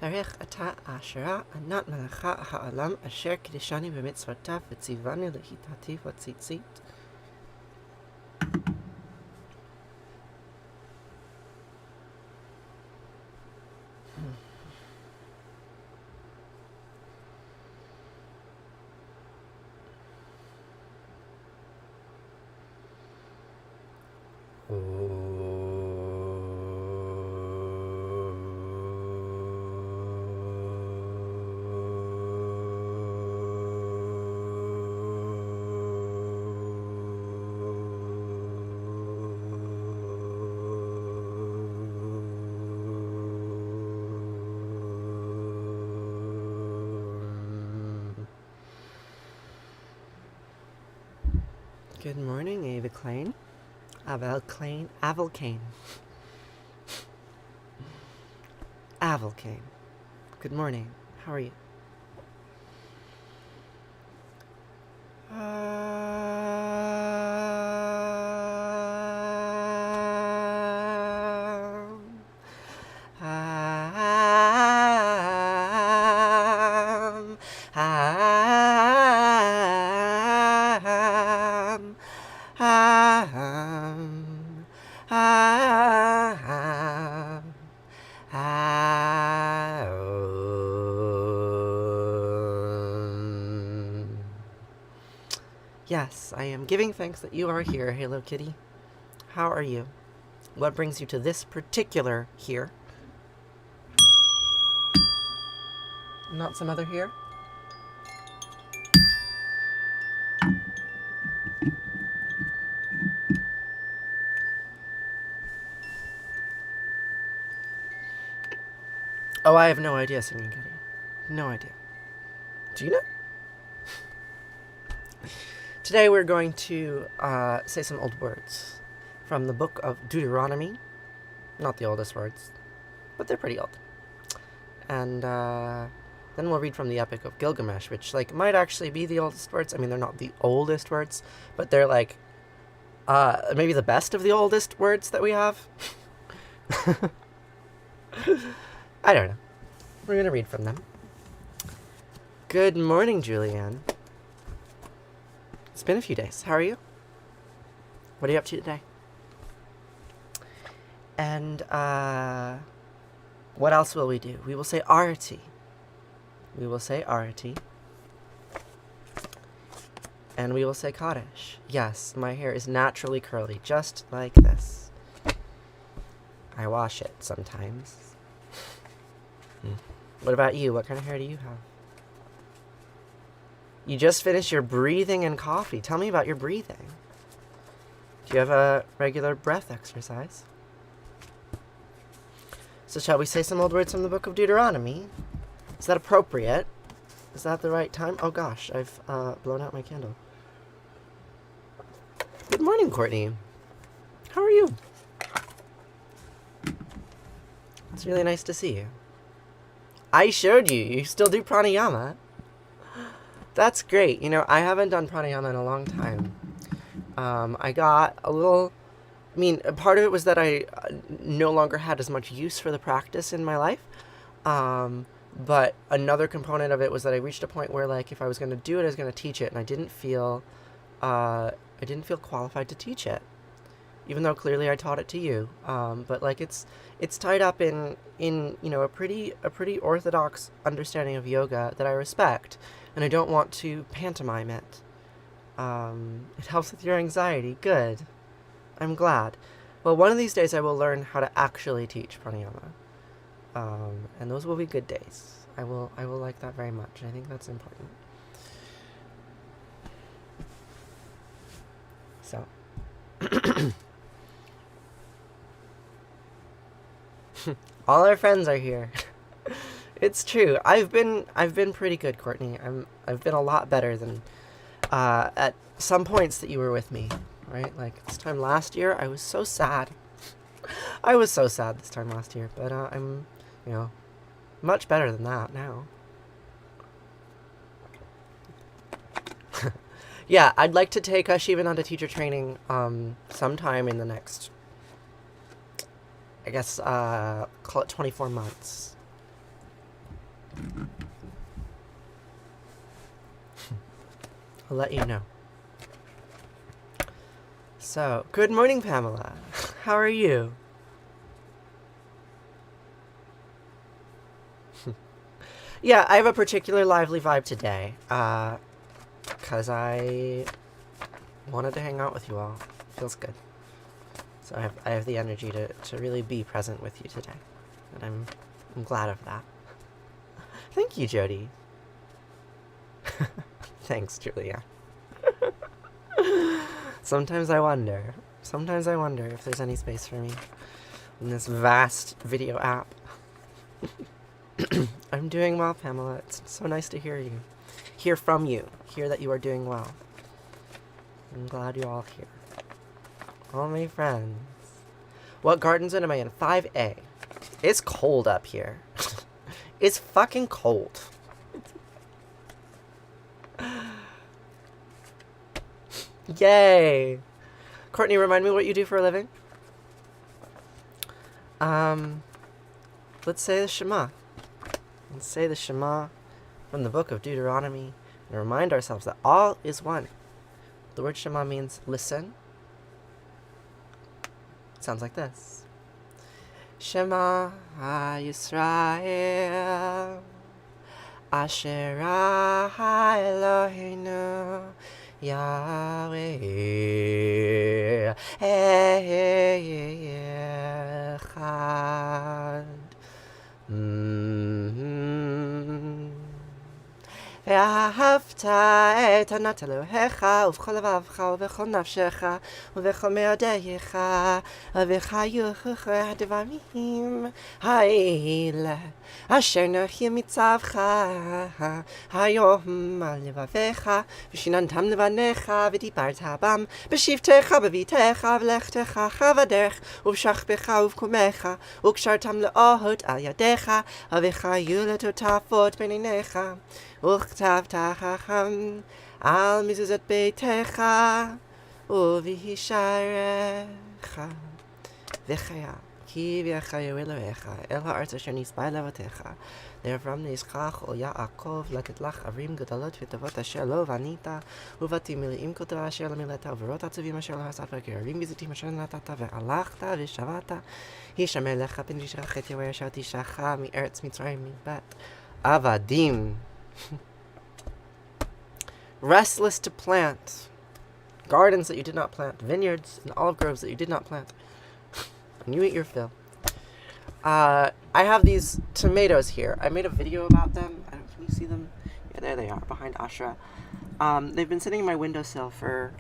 Harech ata Asherah, anat melacha ha'olam, asher kiddushani b'mitzvotav, v'tzivanu lehitati v'tzitzit. Good morning, Ava Klein. Avalcane. Avalcane. Good morning. How are you? Yes, I am giving thanks that you are here, Hello Kitty. How are you? What brings you to this particular here? Not some other here? Oh, I have no idea, Singing Kitty. No idea. Do you know? Today we're going to say some old words from the book of Deuteronomy. Not the oldest words, but they're pretty old. And then we'll read from the Epic of Gilgamesh, which might actually be the oldest words. I mean, they're not the oldest words, but they're maybe the best of the oldest words that we have. I don't know. We're going to read from them. Good morning, Julianne. It's been a few days. How are you? What are you up to today? And what else will we do? We will say Arati. We will say Arati. And we will say Kaddish. Yes, my hair is naturally curly, just like this. I wash it sometimes. What about you? What kind of hair do you have? You just finished your breathing and coffee. Tell me about your breathing. Do you have a regular breath exercise? So shall we say some old words from the book of Deuteronomy? Is that appropriate? Is that the right time? Oh gosh, I've blown out my candle. Good morning, Courtney. How are you? It's really nice to see you. I showed you. You still do pranayama. That's great. You know, I haven't done pranayama in a long time. I got a little... I mean, part of it was that I no longer had as much use for the practice in my life. But another component of it was that I reached a point where, if I was going to do it, I was going to teach it. And I didn't feel qualified to teach it. Even though clearly I taught it to you. But, it's tied up in a pretty orthodox understanding of yoga that I respect. And I don't want to pantomime it. It helps with your anxiety. Good. I'm glad. Well, one of these days I will learn how to actually teach pranayama. And those will be good days. I will like that very much. I think that's important. So. All our friends are here. It's true. I've been pretty good, Courtney. I've been a lot better than at some points that you were with me, right? This time last year, I was so sad. I was so sad this time last year, but I'm, much better than that now. Yeah, I'd like to take Shivananda teacher training sometime in the next, I guess, call it 24 months. I'll let you know. So, good morning, Pamela. How are you? Yeah, I have a particular lively vibe today, because I wanted to hang out with you all. Feels good. So I have the energy to really be present with you today, and I'm glad of that. Thank you, Jody. Thanks, Julia. Sometimes I wonder if there's any space for me in this vast video app. I'm doing well, Pamela. It's so nice to hear from you, hear that you are doing well. I'm glad you're all here. All my friends. What garden zone am I in? 5A. It's cold up here. It's fucking cold. Yay! Courtney, remind me what you do for a living. Let's say the Shema. Let's say the Shema from the book of Deuteronomy and remind ourselves that all is one. The word Shema means listen. It sounds like this. Shema Yisrael Asher Eloheinu Yahweh Echad. Vahafta et Anat Elohecha ובכל לבבך ובכל נפשך ובכל מאודייך ובחיוך הדברים האלה אשר נוחים מצווך היום על לבביך ושיננתם לבניך ודיברת בם בשבתך בביתך ולכתך בדרך ובשכבך ובקומך וקשרתם לאהוד על ידיך וחיו לטוטפות בין עיניך וכתבתך על מזוזות ביתך ובשעריך וחיה כי ויחיו אלוהיך אל הארץ אשר נשבע לאבותיך לאברהם לישחק וליעקב לתת לך ערים גדולות וטובות אשר לא בנית ובתים מלאים כל דבר אשר לא מילאת וברות עצובים אשר לא עשת וגררים וזיתים אשר נתת והלכת ושבת הישמר לך פן תשכח את יהוה אשר תישך מארץ מצרים מבית עבדים. Restless to plant, gardens that you did not plant, vineyards and olive groves that you did not plant, and you eat your fill. I have these tomatoes here. I made a video about them. Can you see them? Yeah, there they are, behind Ashra. They've been sitting in my windowsill for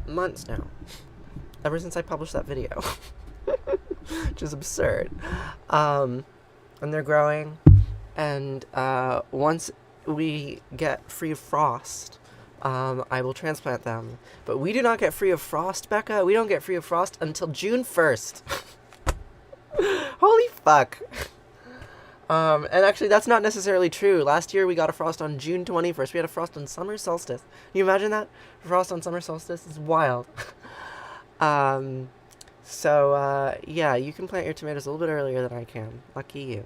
months now, ever since I published that video, which is absurd. And they're growing, and once we get free of frost, I will transplant them. But we do not get free of frost, Becca. We don't get free of frost until June 1st. Holy fuck. And actually, that's not necessarily true. Last year, we got a frost on June 21st. We had a frost on summer solstice. Can you imagine that? Frost on summer solstice is wild. So, yeah, you can plant your tomatoes a little bit earlier than I can. Lucky you.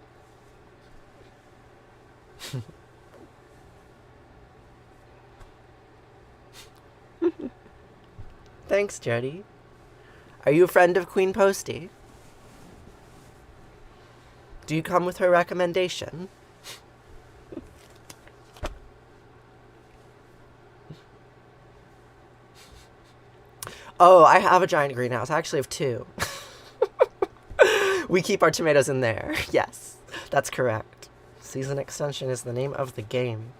Thanks, Jody. Are you a friend of Queen Posty? Do you come with her recommendation? Oh, I have a giant greenhouse. I actually have 2. We keep our tomatoes in there. Yes, that's correct. Season extension is the name of the game.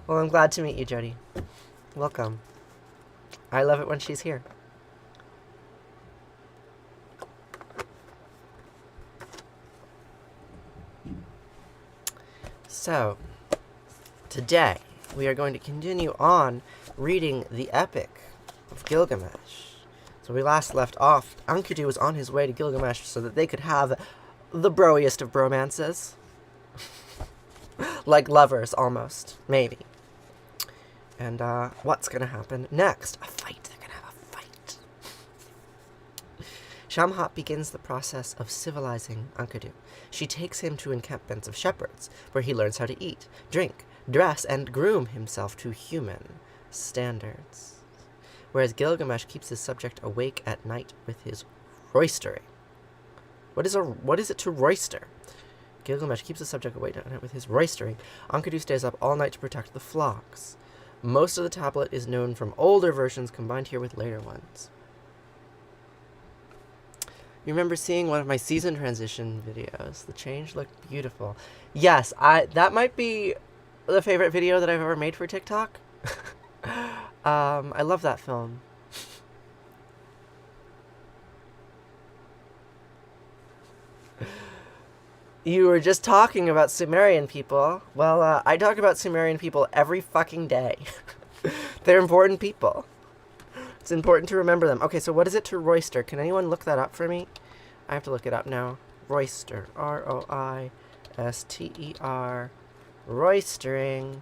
Well, I'm glad to meet you, Jody. Welcome. I love it when she's here. So, today we are going to continue on reading the Epic of Gilgamesh. So we last left off, Enkidu was on his way to Gilgamesh so that they could have the broiest of bromances. Like lovers, almost. Maybe. And, what's gonna happen next? A fight. They're gonna have a fight. Shamhat begins the process of civilizing Enkidu. She takes him to encampments of shepherds, where he learns how to eat, drink, dress, and groom himself to human standards. Whereas Gilgamesh keeps his subject awake at night with his roistering. What is it to roister? Gilgamesh keeps the subject awake at night with his roistering. Enkidu stays up all night to protect the flocks. Most of the tablet is known from older versions combined here with later ones. You remember seeing one of my season transition videos? The change looked beautiful. Yes, that might be the favorite video that I've ever made for TikTok. I love that film. You were just talking about Sumerian people. Well, I talk about Sumerian people every fucking day. They're important people. It's important to remember them. Okay, so what is it to roister? Can anyone look that up for me? I have to look it up now. Roister. R-O-I-S-T-E-R. Roistering.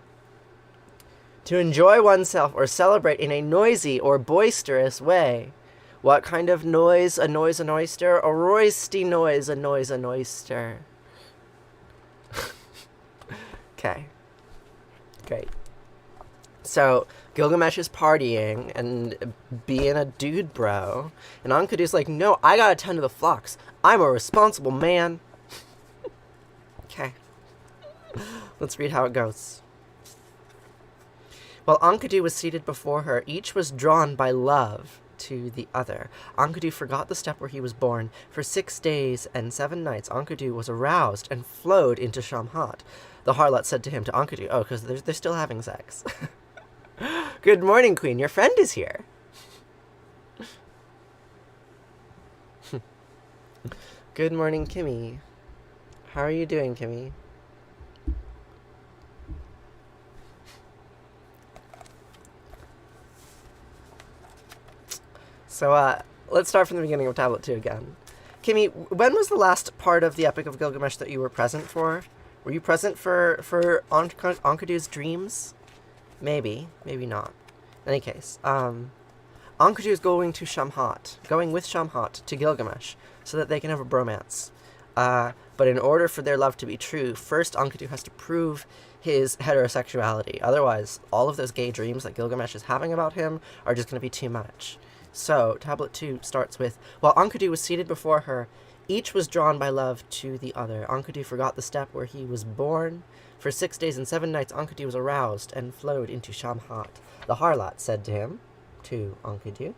To enjoy oneself or celebrate in a noisy or boisterous way. What kind of noise? A noise, an oyster? A roisty noise, a noise, an oyster. Okay. Great. So, Gilgamesh is partying and being a dude bro. And Enkidu's like, no, I gotta tend to the flocks. I'm a responsible man. Okay. Let's read how it goes. While Enkidu was seated before her, each was drawn by love to the other. Enkidu forgot the step where he was born. For 6 days and 7 nights, Enkidu was aroused and flowed into Shamhat. The harlot said to him, to Enkidu, oh, because they're still having sex. Good morning, queen. Your friend is here. Good morning, Kimmy. How are you doing, Kimmy? So, let's start from the beginning of Tablet 2 again. Kimmy, when was the last part of the Epic of Gilgamesh that you were present for? Were you present for Enkidu's dreams? Maybe. Maybe not. In any case, Enkidu is going with Shamhat to Gilgamesh so that they can have a bromance. But in order for their love to be true, first Enkidu has to prove his heterosexuality. Otherwise, all of those gay dreams that Gilgamesh is having about him are just going to be too much. So, Tablet 2 starts with, while Enkidu was seated before her, each was drawn by love to the other. Enkidu forgot the step where he was born. For 6 days and 7 nights, Enkidu was aroused and flowed into Shamhat. The harlot said to him, to Enkidu,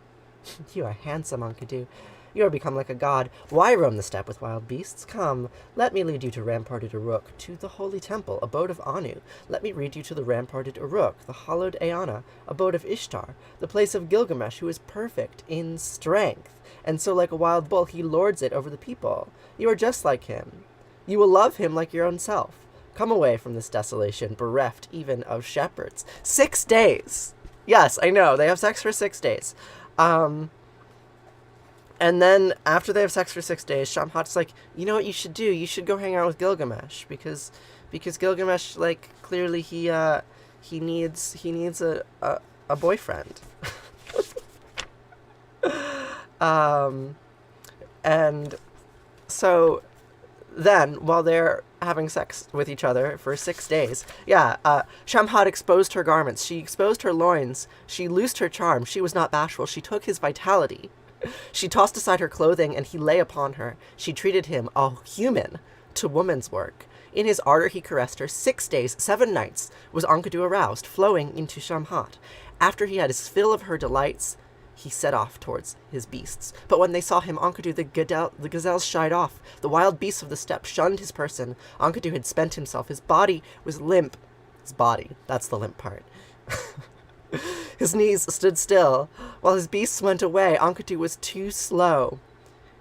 you are handsome, Enkidu. You are become like a god. Why roam the steppe with wild beasts? Come, let me lead you to ramparted Uruk, to the holy temple, abode of Anu. Let me lead you to the ramparted Uruk, the hallowed Eanna, abode of Ishtar, the place of Gilgamesh, who is perfect in strength, and so like a wild bull he lords it over the people. You are just like him. You will love him like your own self. Come away from this desolation, bereft even of shepherds. 6 days! Yes, I know, they have sex for 6 days. And then, after they have sex for 6 days, Shamhat's like, you know what you should do? You should go hang out with Gilgamesh, because Gilgamesh, like, clearly he needs a boyfriend. And so then, while they're having sex with each other for 6 days, Shamhat exposed her garments. She exposed her loins. She loosed her charm. She was not bashful. She took his vitality. She tossed aside her clothing, and he lay upon her. She treated him, a human, to woman's work. In his ardor he caressed her. 6 days, 7 nights was Enkidu aroused, flowing into Shamhat. After he had his fill of her delights, he set off towards his beasts. But when they saw him, Enkidu, the gazelles shied off. The wild beasts of the steppe shunned his person. Enkidu had spent himself. His body was limp. His body, that's the limp part. His knees stood still. While his beasts went away, Enkidu was too slow.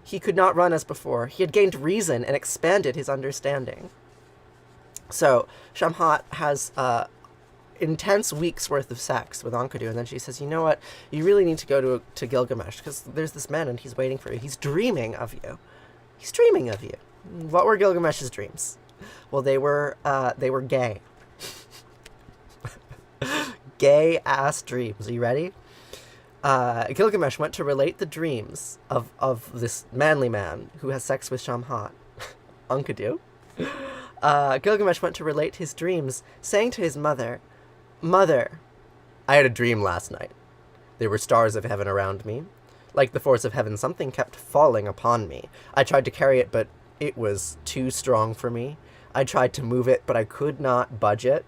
He could not run as before. He had gained reason and expanded his understanding. So, Shamhat has intense weeks worth of sex with Enkidu, and then she says, you know what, you really need to go to Gilgamesh, because there's this man and he's waiting for you. He's dreaming of you. He's dreaming of you. What were Gilgamesh's dreams? Well, they were gay. Gay-ass dreams. Are you ready? Gilgamesh went to relate the dreams of this manly man who has sex with Shamhat, Enkidu. Gilgamesh went to relate his dreams, saying to his mother, "Mother, I had a dream last night. There were stars of heaven around me. Like the force of heaven, something kept falling upon me. I tried to carry it, but it was too strong for me. I tried to move it, but I could not budge it.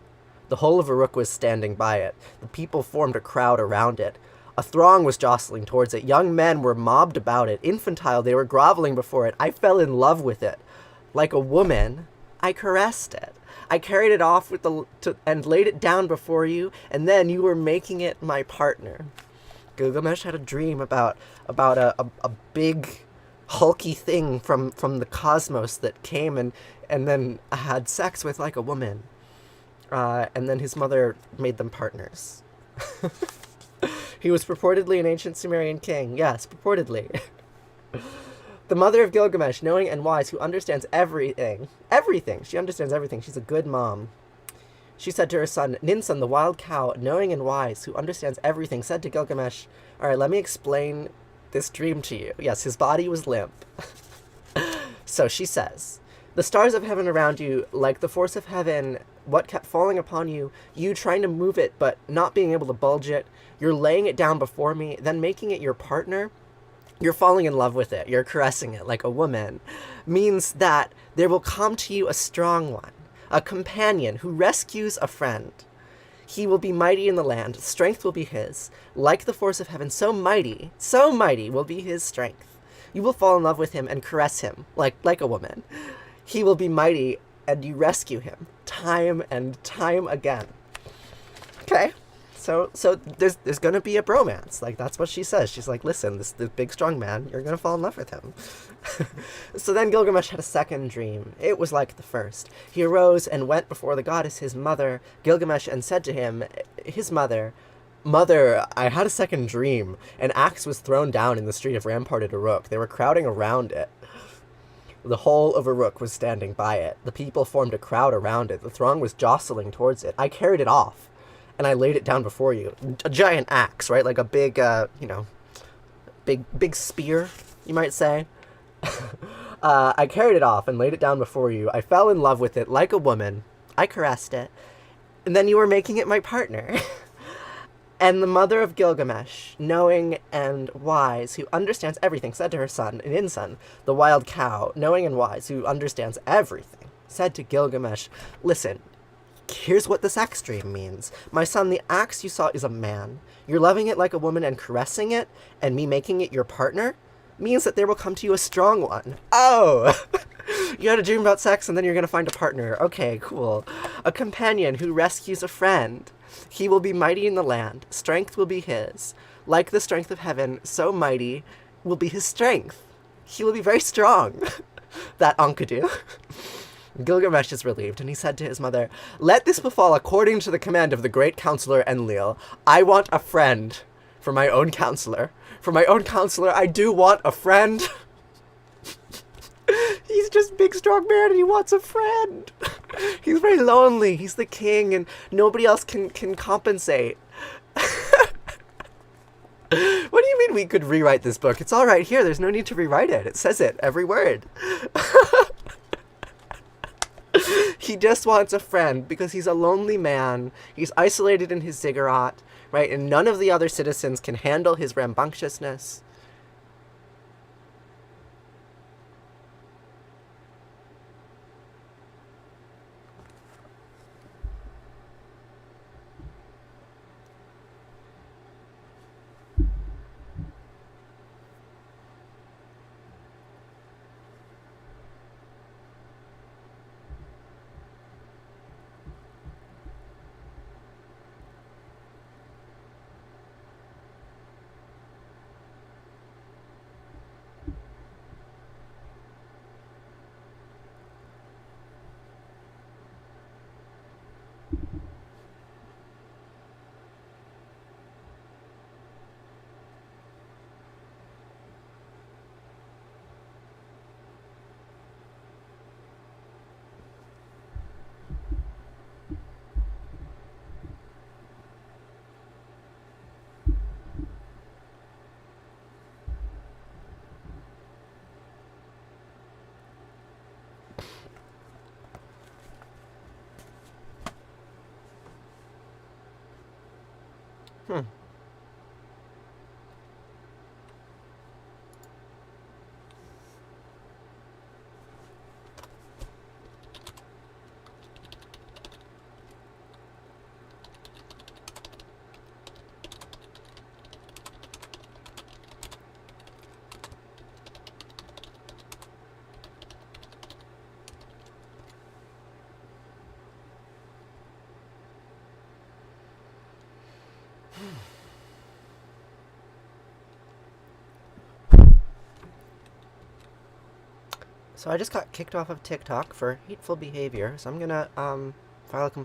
The whole of Uruk was standing by it. The people formed a crowd around it. A throng was jostling towards it. Young men were mobbed about it. Infantile, they were groveling before it. I fell in love with it. Like a woman, I caressed it. I carried it off and laid it down before you, and then you were making it my partner." Gilgamesh had a dream about a big hulky thing from the cosmos that came and then had sex with like a woman. And then his mother made them partners. He was purportedly an ancient Sumerian king. Yes, purportedly. The mother of Gilgamesh, knowing and wise, who understands everything. Everything! She understands everything. She's a good mom. She said to her son, Ninsun, the wild cow, knowing and wise, who understands everything, said to Gilgamesh, "All right, let me explain this dream to you." Yes, his body was limp. So she says, "The stars of heaven around you, like the force of heaven, what kept falling upon you, you trying to move it but not being able to budge it, you're laying it down before me, then making it your partner, you're falling in love with it, you're caressing it like a woman, means that there will come to you a strong one, a companion who rescues a friend. He will be mighty in the land, strength will be his. Like the force of heaven, so mighty will be his strength. You will fall in love with him and caress him, like a woman. He will be mighty, and you rescue him, time and time again." Okay, so there's gonna be a bromance. Like, that's what she says. She's like, listen, this big strong man, you're gonna fall in love with him. So then Gilgamesh had a second dream. It was like the first. He arose and went before the goddess, his mother, Gilgamesh, and said to him, his mother, "Mother, I had a second dream. An axe was thrown down in the street of ramparted Uruk. They were crowding around it. The whole of Uruk was standing by it. The people formed a crowd around it. The throng was jostling towards it. I carried it off, and I laid it down before you." A giant axe, right? Like a big, big spear, you might say. "I carried it off and laid it down before you. I fell in love with it like a woman. I caressed it. And then you were making it my partner." And the mother of Gilgamesh, knowing and wise, who understands everything, said to her son, Ninsun, the wild cow, knowing and wise, who understands everything, said to Gilgamesh, "Listen, here's what the sex dream means. My son, the axe you saw is a man. You're loving it like a woman and caressing it, and me making it your partner, means that there will come to you a strong one." Oh! You had a dream about sex, and then you're going to find a partner. Okay, cool. "A companion who rescues a friend. He will be mighty in the land. Strength will be his. Like the strength of heaven, so mighty will be his strength. He will be very strong." That Enkidu. Gilgamesh is relieved, and he said to his mother, "Let this befall according to the command of the great counselor Enlil. I want a friend for my own counselor. For my own counselor, I do want a friend." He's just big, strong man, and he wants a friend. He's very lonely. He's the king, and nobody else can compensate. What do you mean we could rewrite this book? It's all right here. There's no need to rewrite it. It says it, every word. He just wants a friend because he's a lonely man. He's isolated in his ziggurat, right? And none of the other citizens can handle his rambunctiousness. Hmm. So I just got kicked off of TikTok for hateful behavior, so I'm gonna file a complaint